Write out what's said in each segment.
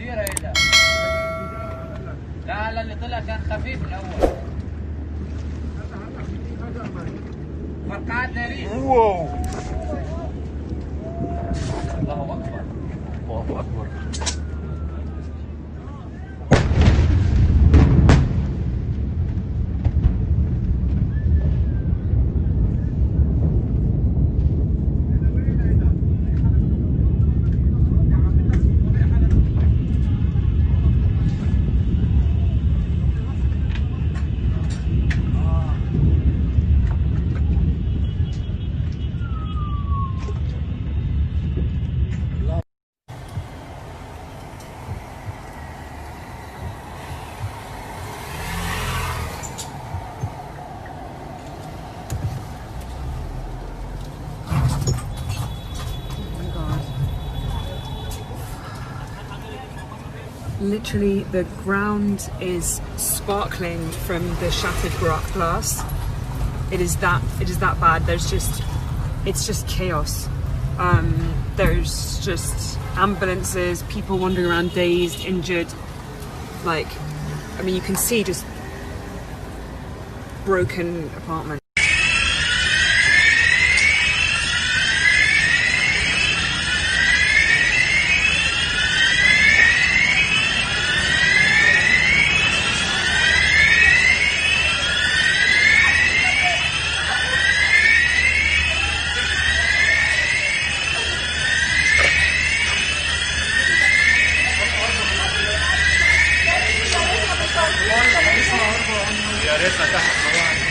كبيرة إيه؟ لا اللي طلع كان خفيف الأول. فرقعات نارية. واو الله أكبر. الله أكبر. Literally, the ground is sparkling from the shattered glass. It is that bad. It's just chaos. There's just ambulances, people wandering around dazed, injured. Like, I mean, you can see just broken apartments. يا ريتنا تحت مواني.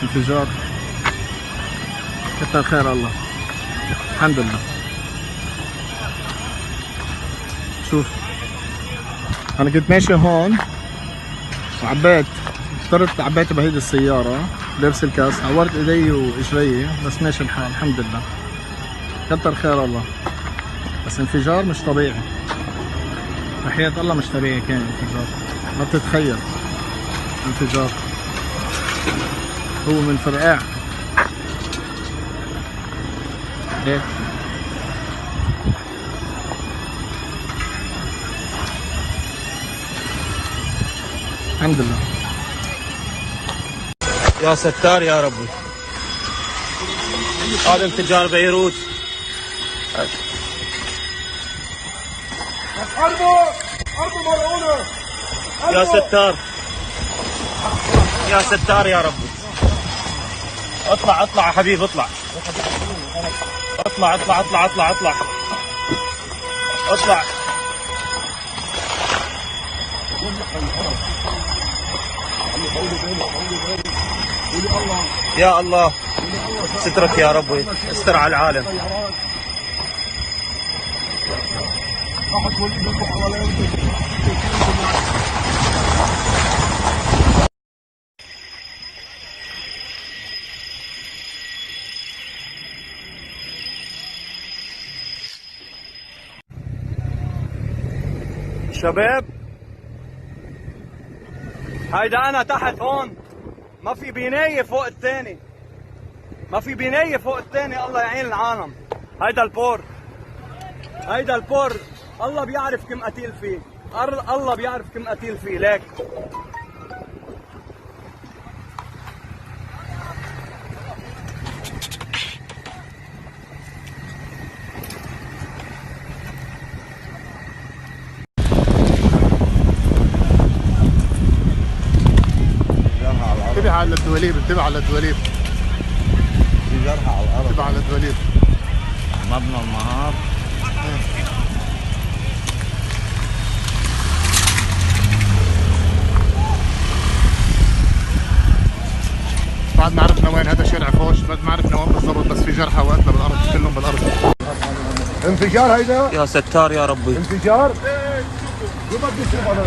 انفجار. كتر خير الله، الحمد لله. شوف انا كنت ماشي هون وعبيت، عبيت بهيدي السيارة لابس الكاس، عورت ايدي واجري بس ماشي الحال الحمد لله. كتر خير الله. بس انفجار مش طبيعي، وحياة الله مش طبيعي كان انفجار، ما بتتخيل. انفجار هو من فرقاع هيك. الحمد لله. يا ستار يا ربي. هذا انفجار بيروت. حرب مرعونة. يا ستار يا ستار يا ربي. اطلع يا حبيبي، اطلع يا الله. سترك يا ربي، استر على العالم. شباب هيدا انا تحت هون، ما في بناية فوق الثاني، الله يعين العالم. هيدا البور الله بيعرف كم قتيل فيه، الله بيعرف كم قتيل فيه. ليك تعال للدواليب، انتبه على الدواليب، في جرحى على الارض. انتبه على الدواليب. مبنى النهار. بعد ما عرفنا وين هذا شارع فوش، بعد ما عرفنا وين بالضبط، بس في جرحى وقتنا بالارض، كلهم بالارض. انفجار هيدا؟ يا ستار يا ربي. انفجار؟ شو بدي اشوف انا؟